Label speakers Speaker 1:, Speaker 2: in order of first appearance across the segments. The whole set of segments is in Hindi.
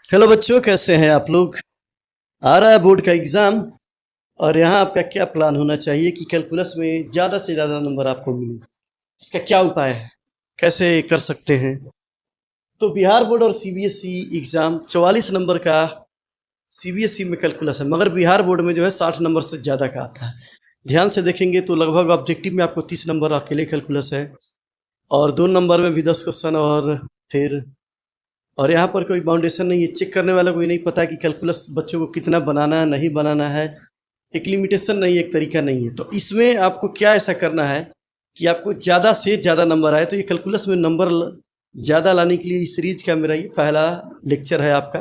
Speaker 1: हेलो बच्चों, कैसे हैं आप लोग। आ रहा है बोर्ड का एग्ज़ाम। और यहाँ आपका क्या प्लान होना चाहिए कि कैलकुलस में ज़्यादा से ज़्यादा नंबर आपको मिले। इसका क्या उपाय है, कैसे कर सकते हैं। तो बिहार बोर्ड और सीबीएसई एग्ज़ाम 44 नंबर का सीबीएसई में कैलकुलस है, मगर बिहार बोर्ड में जो है 60 नंबर से ज़्यादा का आता है। ध्यान से देखेंगे तो लगभग ऑब्जेक्टिव में आपको 30 नंबर अकेले कैलकुलस है, और 2 नंबर में भी 10 क्वेश्चन, और यहाँ पर कोई बाउंडेशन नहीं है। चेक करने वाला कोई नहीं पता कि कैलकुलस बच्चों को कितना बनाना है, नहीं बनाना है। एक लिमिटेशन नहीं है, एक तरीका नहीं है। तो इसमें आपको क्या ऐसा करना है कि आपको ज़्यादा से ज़्यादा नंबर आए। तो ये कैलकुलस में नंबर ज़्यादा लाने के लिए इस सीरीज का मेरा ये पहला लेक्चर है आपका।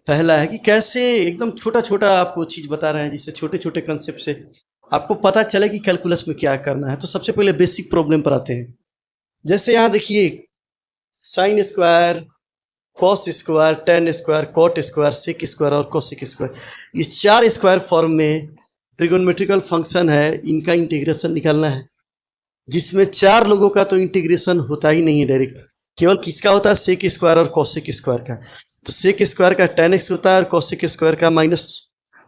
Speaker 1: पहला है कि कैसे एकदम छोटा छोटा आपको चीज़ बता रहे हैं, जिससे छोटे छोटे कंसेप्ट से आपको पता चले कि कैलकुलस में क्या करना है। तो सबसे पहले बेसिक प्रॉब्लम पर आते हैं। जैसे यहाँ देखिए, sine square, cos square, tan square, cot square, sec square और कोसेक स्क्वायर, ये 4 स्क्वायर फॉर्म में ट्रिगोनोमेट्रिकल फंक्शन है। इनका इंटीग्रेशन निकालना है, जिसमें 4 लोगों का तो इंटीग्रेशन होता ही नहीं है डायरेक्ट। केवल किसका होता है, सेक स्क्वायर और कोसेक स्क्वायर का। तो सेक स्क्वायर का टेन एक्स होता है और कोसेक स्क्वायर का माइनस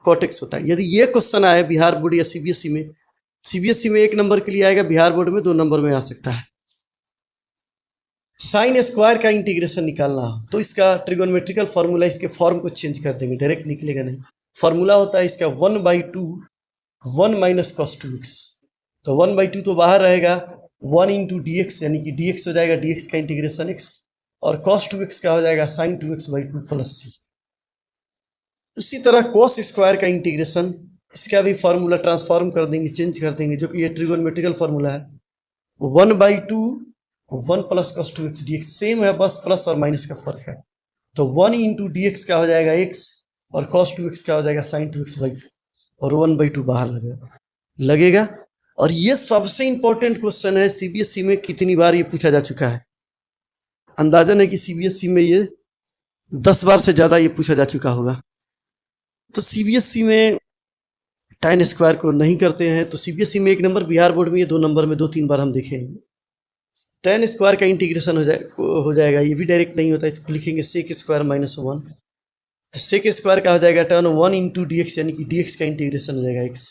Speaker 1: कॉट एक्स होता है। यदि ये क्वेश्चन आए बिहार बोर्ड या सीबीएसई में, सीबीएसई में 1 नंबर के लिए आएगा, बिहार बोर्ड में 2 नंबर में आ सकता है। साइन स्क्वायर का इंटीग्रेशन निकालना हो तो इसका ट्रिगोनोमेट्रिकल फार्मूला, इसके फॉर्म को चेंज कर देंगे, डायरेक्ट निकलेगा नहीं। फार्मूला होता है इसका 1/2 1 माइनस कॉस 2x। तो 1/2 तो बाहर रहेगा, 1 इंटू डी एक्स, यानी कि dx हो जाएगा, dx का इंटीग्रेशन x, और कॉस 2x का हो जाएगा साइन 2x/2 प्लस सी। उसी तरह कॉस स्क्वायर का इंटीग्रेशन, इसका भी फार्मूला ट्रांसफॉर्म कर देंगे, चेंज कर देंगे, जो कि ये ट्रिगोनोमेट्रिकल फार्मूला है। 1/2 1 plus cos 2x dx same है, बस प्लस और माइनस का फर्क है। तो 1 इंटू डी एक्स का हो जाएगा x, और कॉस 2x का हो जाएगा साइन 2x/2, और 1/2 बाहर लगेगा। और ये सबसे इंपॉर्टेंट क्वेश्चन है, सीबीएसई में कितनी बार ये पूछा जा चुका है। अंदाजन है कि सीबीएसई में ये 10 बार से ज़्यादा ये पूछा जा चुका होगा। तो सीबीएसई में tan स्क्वायर को नहीं करते हैं। तो सीबीएसई में 1 नंबर, बिहार बोर्ड में ये 2 नंबर में 2-3 बार हम देखेंगे। tan स्क्वायर का इंटीग्रेशन हो जाएगा, ये भी डायरेक्ट नहीं होता, इसको लिखेंगे सेक स्क्वायर -1। तो सेक स्क्वायर का हो जाएगा टर्न 1 इंटू डी एक्स, यानी कि dx का इंटीग्रेशन हो जाएगा x।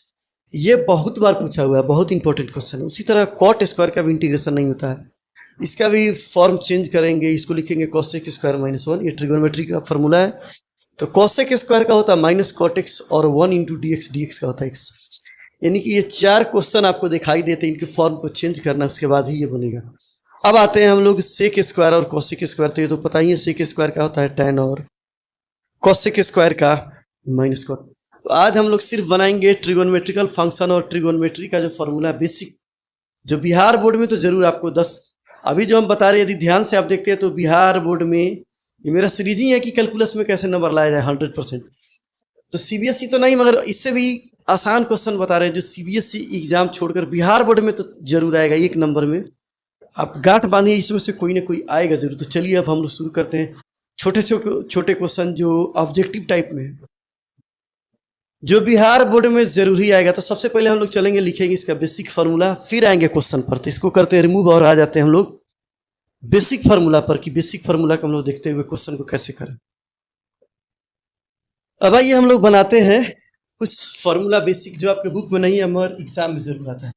Speaker 1: ये बहुत बार पूछा हुआ है, बहुत इंपॉर्टेंट क्वेश्चन है। उसी तरह कॉट स्क्वायर का भी इंटीग्रेशन नहीं होता है, इसका भी फॉर्म चेंज करेंगे, इसको लिखेंगे कोसेक स्क्वायर -1। ये ट्रिगोनोमेट्री का फॉर्मूला है। तो कोसेक स्क्वायर का होता है माइनस कॉट एक्स, और 1 इंटू डी एक्स का होता है x। यानी कि ये 4 क्वेश्चन आपको दिखाई देते हैं, इनके फॉर्म को चेंज करना, उसके बाद ही ये बनेगा। अब आते हैं हम लोग सेक स्क्वायर और कोसेक स्क्वायर। तो ये तो पता ही है, सेक स्क्वायर का होता है tan, और कोसेक स्क्वायर का माइनस कॉट। तो आज हम लोग सिर्फ बनाएंगे ट्रिगोनोमेट्रिकल फंक्शन और ट्रिगोनोमेट्री का जो फॉर्मूला बेसिक, जो बिहार बोर्ड में तो जरूर आपको 10, अभी जो हम बता रहे हैं, यदि ध्यान से आप देखते हैं तो बिहार बोर्ड में ये मेरा सीरीज ही है कि कैलकुलस में कैसे नंबर लाया जाए 100%। तो सीबीएसई तो नहीं, मगर इससे भी आसान क्वेश्चन बता रहे हैं, जो सीबीएसई एग्जाम छोड़कर बिहार बोर्ड में तो जरूर आएगा 1 नंबर में। आप गांठ बांधिए, इसमें से कोई ना कोई आएगा जरूर। तो चलिए अब हम लोग शुरू करते हैं। छोटे छोटे छोटे क्वेश्चन जो ऑब्जेक्टिव टाइप में है, जो बिहार बोर्ड में जरूरी आएगा। तो सबसे पहले हम लोग चलेंगे, लिखेंगे इसका बेसिक फार्मूला, फिर आएंगे क्वेश्चन पर। तो इसको करते हैं रिमूव, और आ जाते हैं हम लोग बेसिक फार्मूला पर, कि बेसिक फार्मूला को हम लोग देखते हुए क्वेश्चन को कैसे करें। अब आइए हम लोग बनाते हैं कुछ फार्मूला बेसिक, जो आपके बुक में नहीं है मगर एग्जाम में जरूर आता है।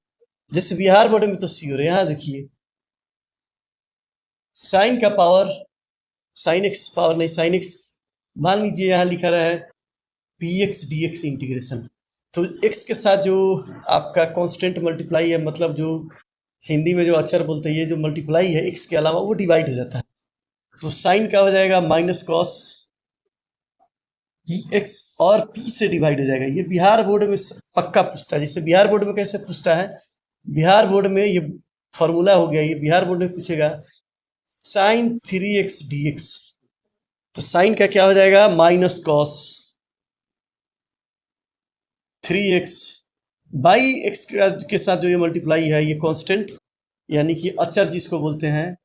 Speaker 1: जैसे बिहार बोर्ड में तो श्योर है। यहाँ देखिए, साइन का पावर, साइन एक्स पावर नहीं, साइन एक्स, मान लीजिए यहाँ लिखा रहा है P x d x integration. तो एक्स के साथ जो आपका कांस्टेंट मल्टीप्लाई है, मतलब जो हिंदी में जो अक्षर बोलते हैं, ये जो मल्टीप्लाई है एक्स के अलावा, वो डिवाइड हो जाता है। तो साइन का हो जाएगा माइनस कॉस एक्स, और पी से डिवाइड हो जाएगा। ये बिहार बोर्ड में पक्का पूछता है। जैसे बिहार बोर्ड में कैसे पूछता है, बिहार बोर्ड में ये फॉर्मूला हो गया, ये बिहार बोर्ड में पूछेगा साइन 3x dx। तो साइन का क्या हो जाएगा, minus cos 3x by x के साथ जो ये मल्टीप्लाई है, ये कांस्टेंट यानी कि अचर जिसको बोलते हैं,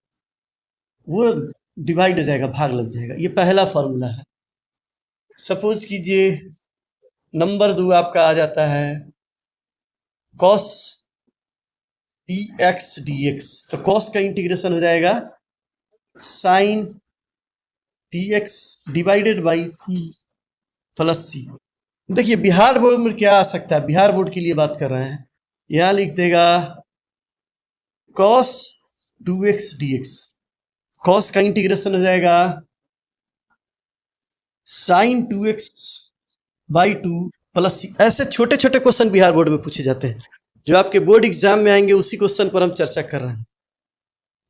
Speaker 1: वो डिवाइड हो जाएगा, भाग लग जाएगा। ये पहला फॉर्मूला है। सपोज कीजिए नंबर 2 आपका आ जाता है cos dx dx। तो cos का इंटीग्रेशन हो जाएगा sine P x divided by P plus C. देखिए बिहार बोर्ड में क्या आ सकता है, बिहार बोर्ड के लिए बात कर रहे हैं, यहां लिख देगा cos 2x dx, cos का इंटीग्रेशन हो जाएगा sin 2x बाई 2 प्लस सी। ऐसे छोटे छोटे क्वेश्चन बिहार बोर्ड में पूछे जाते हैं, जो आपके बोर्ड एग्जाम में आएंगे, उसी क्वेश्चन पर हम चर्चा कर रहे हैं।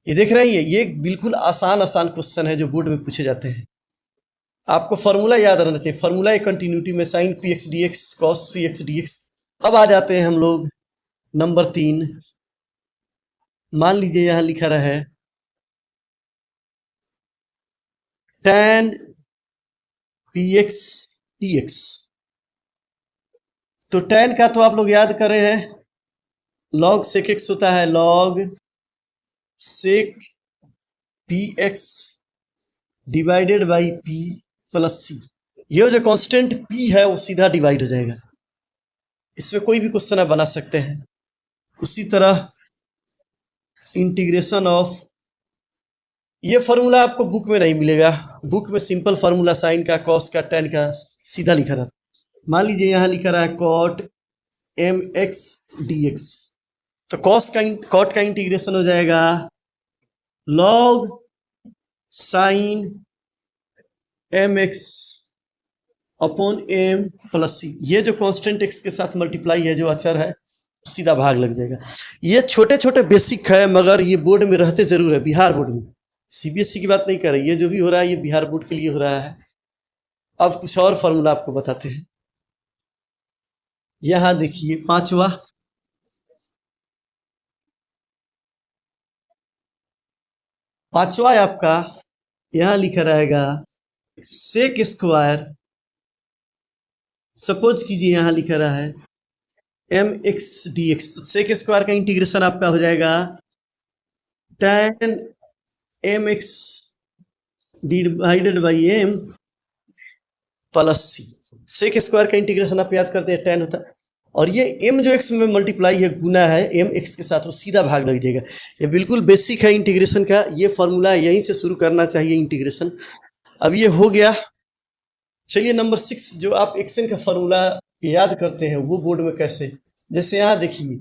Speaker 1: ये देख रहे हैं, ये बिल्कुल आसान आसान क्वेश्चन है जो बोर्ड में पूछे जाते हैं। आपको फार्मूला याद रहना चाहिए, फार्मूला है कंटिन्यूटी में sin px dx cos px dx। अब आ जाते हैं हम लोग नंबर 3। मान लीजिए यहां लिखा रहा है tan px dx। तो tan का तो आप लोग याद कर रहे हैं, log sec x होता है, log sec px divided by p plus C. ये जो कांस्टेंट p है वो सीधा डिवाइड हो जाएगा, इसमें कोई भी क्वेश्चन आप बना सकते हैं। उसी तरह इंटीग्रेशन ऑफ, ये फार्मूला आपको बुक में नहीं मिलेगा, बुक में सिंपल फार्मूला साइन का, कॉस का, टेन का सीधा लिखा रहा। मान लीजिए यहाँ लिखा रहा है cot m x d x, तो कॉट का इंटीग्रेशन हो जाएगा log sine m x upon m plus C. ये जो कांस्टेंट एक्स के साथ मल्टीप्लाई है, जो अचर है, सीधा भाग लग जाएगा। ये छोटे छोटे बेसिक है, मगर ये बोर्ड में रहते जरूर है, बिहार बोर्ड में। सीबीएसई की बात नहीं कर रही, ये जो भी हो रहा है ये बिहार बोर्ड के लिए हो रहा है। अब कुछ और फॉर्मूला आपको बताते हैं। यहां देखिए पांचवा आपका यहां लिखा रहेगा सेक स्क्वायर, सपोज कीजिए यहां लिखा रहा है एम एक्स डी एक्स, तो सेक स्क्वायर का इंटीग्रेशन आपका हो जाएगा tan M X divided by M plus C. Sec square का इंटीग्रेशन आप याद करते हैं tan होता है, और ये m जो x में मल्टीप्लाई है, गुना है m x के साथ, वो सीधा भाग लग जाएगा। ये बिल्कुल बेसिक है इंटीग्रेशन का, ये फॉर्मूला यहीं से शुरू करना चाहिए इंटीग्रेशन। अब ये हो गया। चलिए नंबर 6, जो आप एक्सन का फॉर्मूला याद करते हैं वो बोर्ड में कैसे, जैसे यहाँ देखिए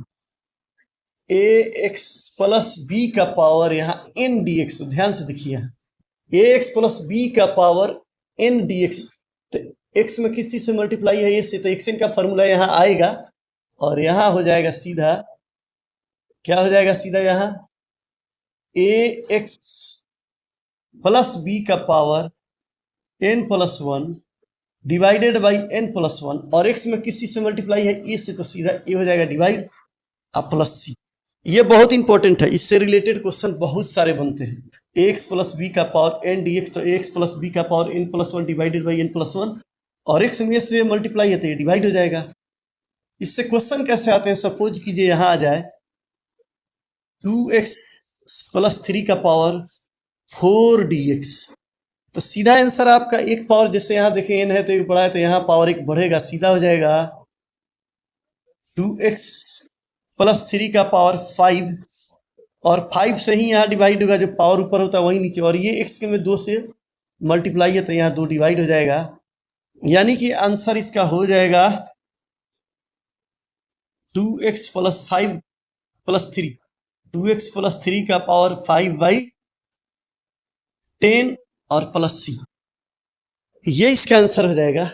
Speaker 1: ए एक्स प्लस बी का पावर यहाँ एन डी एक्स, ध्यान से देखिए यहाँ ए एक्स प्लस बी का पावर एन डी एक्स, तो एक्स में किस चीज से मल्टीप्लाई है, ये से, तो एक्सन का फॉर्मूला यहाँ आएगा और यहाँ हो जाएगा सीधा, क्या हो जाएगा सीधा यहाँ ए एक्स प्लस बी का power N plus 1 divided by N plus 1, और एक्स में किसी से मल्टीप्लाई है ए से, तो सीधा ए हो जाएगा डिवाइड अब प्लस सी। ये बहुत इंपॉर्टेंट है, इससे रिलेटेड क्वेश्चन बहुत सारे बनते हैं। ए एक्स प्लस बी का पावर एन डी एक्स, तो ए एक्स प्लस बी का power N plus 1 divided by N plus 1, और एक्स में से मल्टीप्लाई है तो ये डिवाइड हो जाएगा। इससे क्वेश्चन कैसे आते हैं, सपोज कीजिए यहाँ आ जाए 2x प्लस 3 का पावर 4dx, तो सीधा आंसर आपका एक पावर, जैसे यहाँ देखिए n है तो एक बढ़ा है, तो यहाँ पावर एक बढ़ेगा, सीधा हो जाएगा 2x प्लस 3 का पावर 5, और 5 से ही यहाँ डिवाइड होगा, जो पावर ऊपर होता है वही नीचे, और ये x के में 2 से मल्टीप्लाई है तो यहाँ 2 डिवाइड हो जाएगा, यानी कि आंसर इसका हो जाएगा 2x plus 5 plus 3, 2x plus 3 का पावर 5 बाई 10 और प्लस सी, ये इसका आंसर हो जाएगा।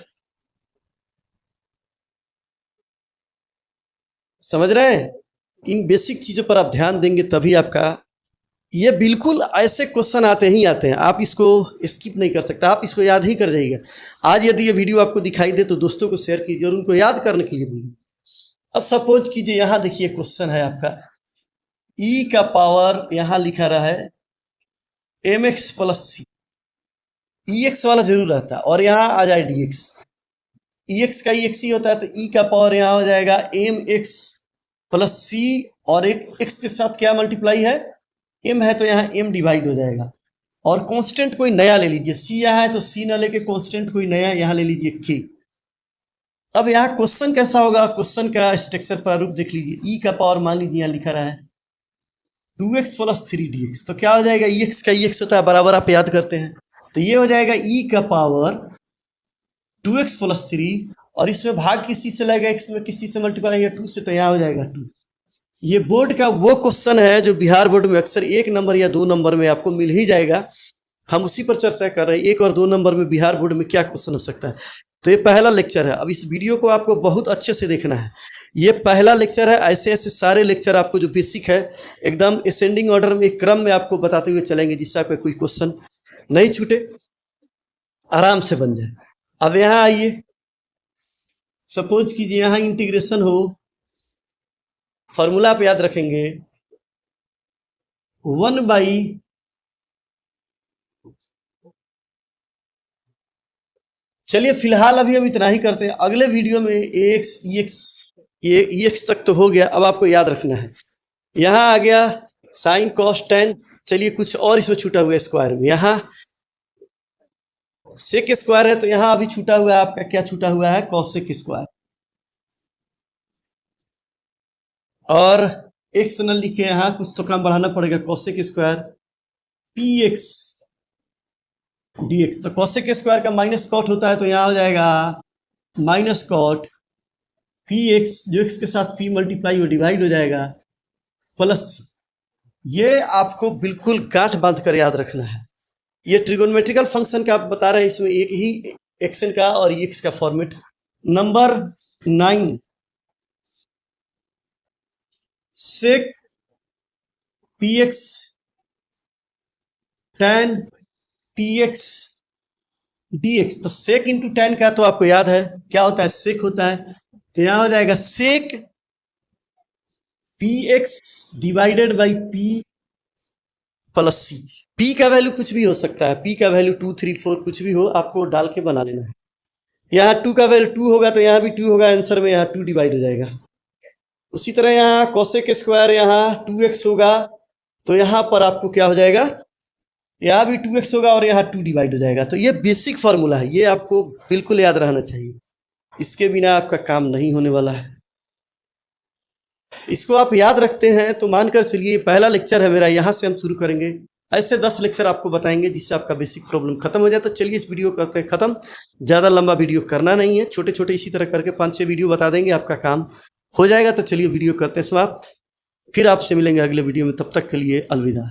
Speaker 1: समझ रहे हैं, इन बेसिक चीजों पर आप ध्यान देंगे तभी आपका, ये बिल्कुल ऐसे क्वेश्चन आते ही आते हैं, आप इसको स्किप नहीं कर सकते, आप इसको याद ही कर जाइएगा। आज यदि ये वीडियो आपको दिखाई दे तो दोस्तों को शेयर कीजिए और उनको याद करने के लिए बोलिए। अब सपोज कीजिए यहाँ देखिए क्वेश्चन है आपका e का पावर, यहाँ लिखा रहा है एम एक्स प्लस सी, ई एक्स वाला जरूर रहता है, और यहाँ आ जाए डी एक्स, ई एक्स का ई एक्स ही होता है, तो ई का पावर यहाँ हो जाएगा एम एक्स प्लस सी, और एक एक्स के साथ क्या मल्टीप्लाई है, एम है, तो यहाँ एम डिवाइड हो जाएगा, और कांस्टेंट कोई नया ले लीजिए, सी यहाँ है तो सी ना लेके कांस्टेंट कोई नया यहाँ ले लीजिए के। अब यहाँ क्वेश्चन कैसा होगा, क्वेश्चन का स्ट्रक्चर प्रारूप देख लीजिए। ई का पावर मान लीजिए यहाँ लिखा रहा है 2x प्लस 3dx, तो क्या हो जाएगा, ई एक्स का ई एक्स होता है बराबर, आप याद करते हैं, तो ये हो जाएगा e का पावर 2x प्लस 3, और इसमें भाग किसी से लगेगा, x में किसी से मल्टीप्लाई या 2 से, तो यहाँ हो जाएगा 2। ये बोर्ड का वो क्वेश्चन है जो बिहार बोर्ड में अक्सर 1 नंबर या 2 नंबर में आपको मिल ही जाएगा। हम उसी पर चर्चा कर रहे हैं, 1 और 2 नंबर में बिहार बोर्ड में क्या क्वेश्चन हो सकता है। तो ये पहला लेक्चर है। अब इस वीडियो को आपको बहुत अच्छे से देखना है। ये पहला लेक्चर है। ऐसे ऐसे सारे लेक्चर आपको जो बेसिक है एकदम असेंडिंग ऑर्डर में, क्रम में आपको बताते हुए चलेंगे, जिससे आपका कोई क्वेश्चन नहीं छूटे, आराम से बन जाए। अब यहाँ आइए, सपोज कीजिए यहाँ इंटीग्रेशन हो, फॉर्मूला आप याद रखेंगे 1 बाई, चलिए फिलहाल अभी हम इतना ही करते हैं। अगले वीडियो में एक्स तक तो हो गया। अब आपको याद रखना है, यहाँ आ गया साइन कॉस टेन। चलिए कुछ और इसमें छूटा हुआ है स्क्वायर में, यहाँ सेक स्क्वायर है, तो यहाँ अभी छूटा हुआ है आपका, क्या छूटा हुआ है, कॉसेक स्क्वायर। और एक्स न लिखे, यहाँ कुछ तो काम बढ़ाना पड़ेगा, cosec square P x dx। तो कॉसेक स्क्वायर का माइनस कॉट होता है, तो यहाँ हो जाएगा माइनस कॉट पी एक्स, जो एक्स के साथ पी मल्टीप्लाई हो डिवाइड हो जाएगा, प्लस। ये आपको बिल्कुल गांठ बांध कर याद रखना है। ये ट्रिगोनोमेट्रिकल फंक्शन का आप बता रहे हैं, इसमें एक ही एक्शन का और एक्स का format. Number 9, sec p x tan p x d x. तो सेक इंटू टेन का तो आपको याद है क्या होता है, सेक होता है। तो यहां हो जाएगा sec p x divided by P plus C. P का वैल्यू कुछ भी हो सकता है, पी का वैल्यू 2, 3, 4 कुछ भी हो, आपको डाल के बना लेना है। यहाँ 2 का वैल्यू 2 होगा, तो यहाँ भी 2 होगा आंसर में, यहाँ 2 डिवाइड हो जाएगा। उसी तरह यहाँ कॉसेक स्क्वायर, यहाँ 2x होगा, तो यहाँ पर आपको क्या हो जाएगा, यहाँ भी 2x होगा और यहाँ 2 डिवाइड हो जाएगा। तो ये बेसिक फार्मूला है, ये आपको बिल्कुल याद रहना चाहिए, इसके बिना आपका काम नहीं होने वाला है। इसको आप याद रखते हैं तो मानकर चलिए पहला लेक्चर है मेरा, यहाँ से हम शुरू करेंगे। ऐसे 10 लेक्चर आपको बताएंगे जिससे आपका बेसिक प्रॉब्लम खत्म हो जाए। तो चलिए इस वीडियो करते हैं खत्म, ज़्यादा लंबा वीडियो करना नहीं है, छोटे छोटे इसी तरह करके 5-6 वीडियो बता देंगे, आपका काम हो जाएगा। तो चलिए वीडियो करते हैं समाप्त, फिर आपसे मिलेंगे अगले वीडियो में, तब तक के लिए अलविदा।